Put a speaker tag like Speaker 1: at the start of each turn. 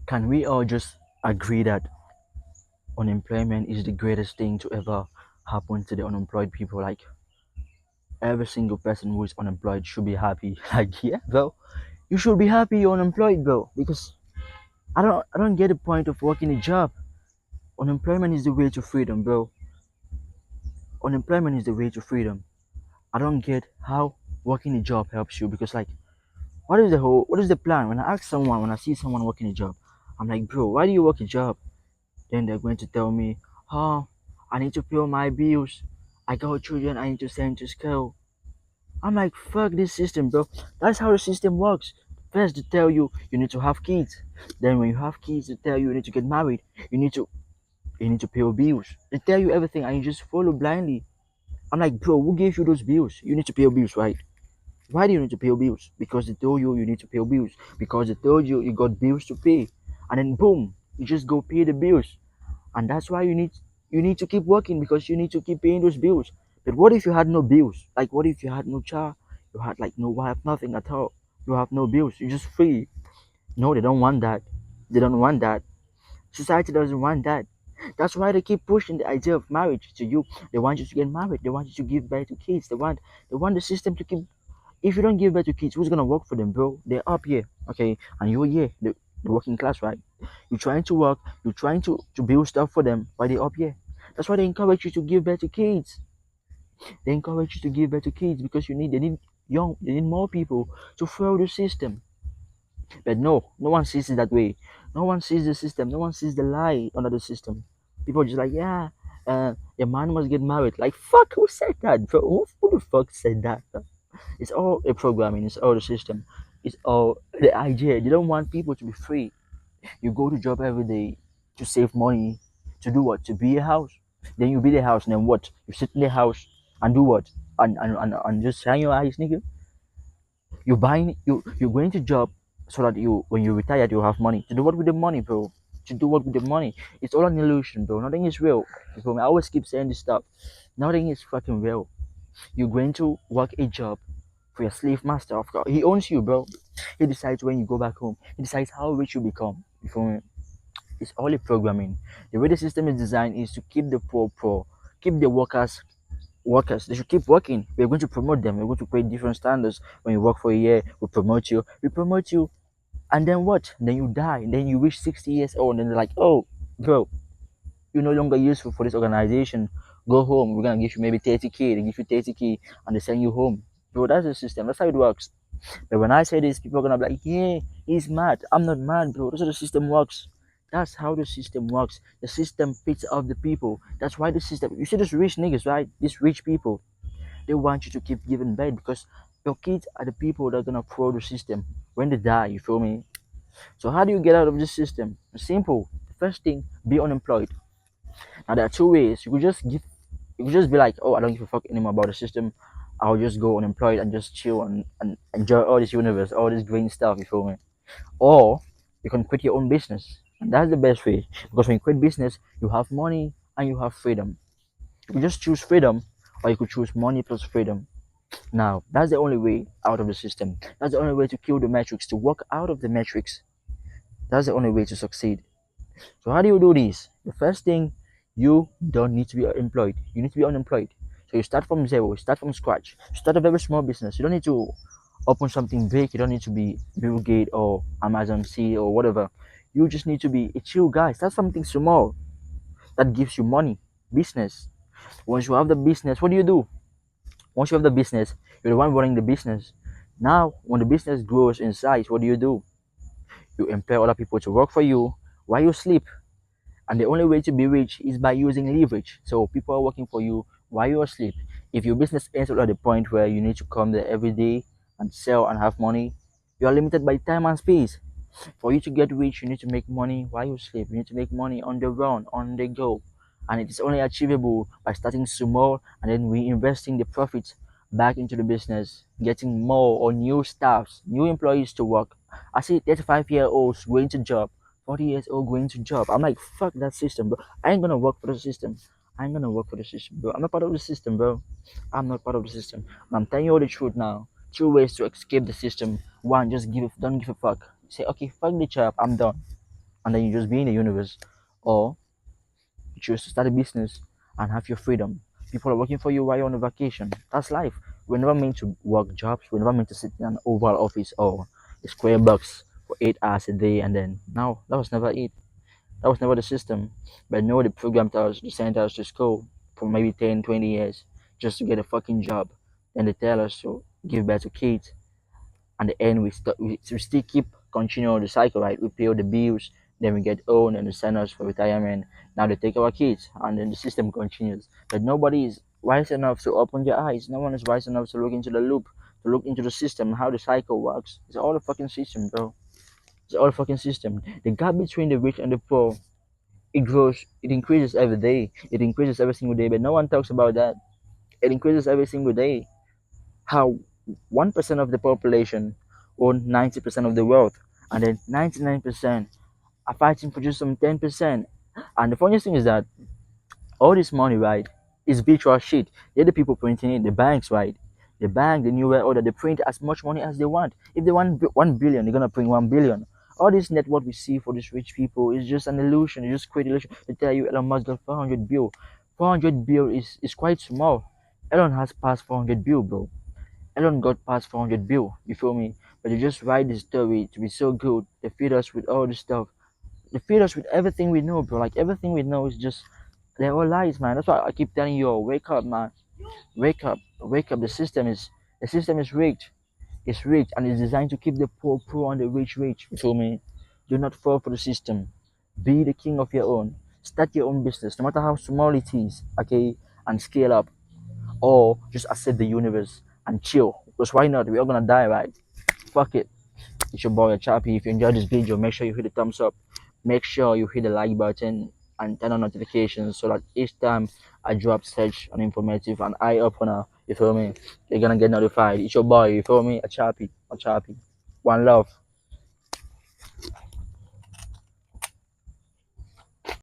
Speaker 1: Can we all just agree that unemployment is the greatest thing to ever happen to the unemployed people? Like every single person who is unemployed should be happy. Like yeah, bro, you should be happy you're unemployed, bro, because I don't get the point of working a job. Unemployment is the way to freedom, bro. Unemployment is the way to freedom. I don't get how working a job helps you because like what is the plan? When I see someone working a job, I'm like, bro, why do you work a job? Then they're going to tell me, oh, I need to pay all my bills. I got children I need to send to school. I'm like, fuck this system, bro. That's how the system works. First, they tell you you need to have kids. Then, when you have kids, they tell you you need to get married. You need to you need to pay your bills. They tell you everything, and you just follow blindly. I'm like, bro, who gave you those bills? You need to pay your bills, right? Why do you need to pay your bills? Because they told you you need to pay your bills. Because they told you you got bills to pay, and then boom, you just go pay the bills. And that's why you need to keep working because you need to keep paying those bills. But what if you had no bills? Like what if you had no child? You had like no wife, nothing at all. You have no bills. You're just free. No, they don't want that. They don't want that. Society doesn't want that. That's why they keep pushing the idea of marriage to you. They want you to get married. They want you to give birth to kids. They want the system to keep. If you don't give birth to kids, who's gonna work for them, bro? They're up here, okay, and you're here, the working class, right? You're trying to work. You're trying to build stuff for them, but they're up here. That's why they encourage you to give birth to kids. They encourage you to give birth to kids because they need more people to fuel the system. But no one sees it that way. No one sees the system. No one sees the lie under the system. People are just like, yeah, your man must get married. Like, fuck, who said that, bro? Who the fuck said that? It's all a programming. It's all the system. It's all the idea. They don't want people to be free. You go to job every day to save money. To do what? To be a house. Then you be the house, and then what? You sit in the house and do what? And just shine your eyes, nigga. You're going to job so that you when you retire you have money. To do what with the money, bro? To do what with the money? It's all an illusion, bro. Nothing is real. You feel me? I always keep saying this stuff. Nothing is fucking real. You're going to work a job for your slave master. Of course, he owns you, bro. He decides when you go back home. He decides how rich you become. You feel me? It's all a programming. The way the system is designed is to keep the poor, keep the workers. They should keep working. We're going to promote them. We're going to create different standards. When you work for a year, we promote you, and then what? Then you die. Then you reach 60 years old, and they're like, oh, bro, you're no longer useful for this organization. Go home. We're gonna give you maybe 30K. They give you 30K, and they send you home. Bro, that's the system. That's how it works. But when I say this, people are gonna be like, yeah, he's mad. I'm not mad, bro. That's how the system works. That's how the system works. The system picks up the people. That's why the system. You see these rich niggas, right? These rich people. They want you to keep giving back because your kids are the people that are gonna pro the system when they die. You feel me? So how do you get out of this system? Simple. The first thing, be unemployed. Now there are two ways. You could just be like, oh, I don't give a fuck anymore about the system. I'll just go unemployed and just chill and enjoy all this universe, all this green stuff. You feel me? Or you can quit your own business. And that's the best way because when you quit business, you have money and you have freedom. You could just choose freedom, or you could choose money plus freedom. Now, that's the only way out of the system. That's the only way to kill the matrix, to walk out of the matrix. That's the only way to succeed. So, how do you do this? The first thing, you don't need to be employed. You need to be unemployed. So, you start from zero, you start from scratch. You start a very small business. You don't need to open something big. You don't need to be Bill Gates or Amazon CEO or whatever. You just need to be a chill guy. Start something small that gives you money. Business. Once you have the business, what do? Once you have the business, you're the one running the business. Now, when the business grows in size, what do? You employ other people to work for you while you sleep. And the only way to be rich is by using leverage. So people are working for you while you're asleep. If your business ends at the point where you need to come there every day and sell and have money, you are limited by time and space. For you to get rich, you need to make money while you sleep. You need to make money on the run, on the go. And it is only achievable by starting small and then reinvesting the profits back into the business, getting more or new staffs, new employees to work. I see 35-year-olds going to job, 40 years old going to job. I'm like, fuck that system, bro. I ain't gonna work for the system. I ain't gonna work for the system, bro. I'm not part of the system, bro. I'm not part of the system. And I'm telling you all the truth now. Two ways to escape the system. One, just don't give a fuck. Say, okay, fuck the job, I'm done. and then you just be in the universe, or you choose to start a business and have your freedom. People are working for you while you're on a vacation. That's life. We're never meant to work jobs. We're never meant to sit in an oval office or a square box for 8 hours a day, and then no, that was never it. That was never the system. But no, they programmed us, they sent us to school for maybe 10, 20 years just to get a fucking job. Then they tell us to give birth to kids. And the end, we still keep continuing the cycle, right? We pay all the bills, then we get old, and they send us for retirement. Now they take our kids, and then the system continues. But nobody is wise enough to open their eyes. No one is wise enough to look into the loop, to look into the system, how the cycle works. It's all a fucking system, bro. It's all a fucking system. The gap between the rich and the poor, it grows, it increases every day. It increases every single day, but no one talks about that. It increases every single day. How 1% of the population own 90% of the wealth, and then 99% are fighting for just some 10%. And the funniest thing is that all this money, right, is virtual shit. They're the people printing it, the banks, right? The bank, the new world order, they print as much money as they want. If they want 1 billion, they're gonna print 1 billion. All this network we see for these rich people is just an illusion. It's just create illusion. They tell you Elon Musk got 400 bill. 400 bill is quite small. Elon has passed 400 bill, bro. Elon got past 400 bill. You feel me? But they just write this story to be so good. They feed us with all this stuff. They feed us with everything we know, bro. Like everything we know is just they're all lies, man. That's why I keep telling you, wake up, man. Wake up, wake up. The system is rigged. It's rigged and it's designed to keep the poor poor and the rich rich. You feel me? Do not fall for the system. Be the king of your own. Start your own business, no matter how small it is. Okay, and scale up, or just accept the universe and chill. Because why not? We're all gonna die, right? Fuck it. It's your boy Chappy. If you enjoyed this video, make sure you hit the thumbs up. Make sure you hit the like button and turn on notifications so that each time I drop such an informative and eye opener, you feel me? You're gonna get notified. It's your boy, you feel me? A Chappy. One love.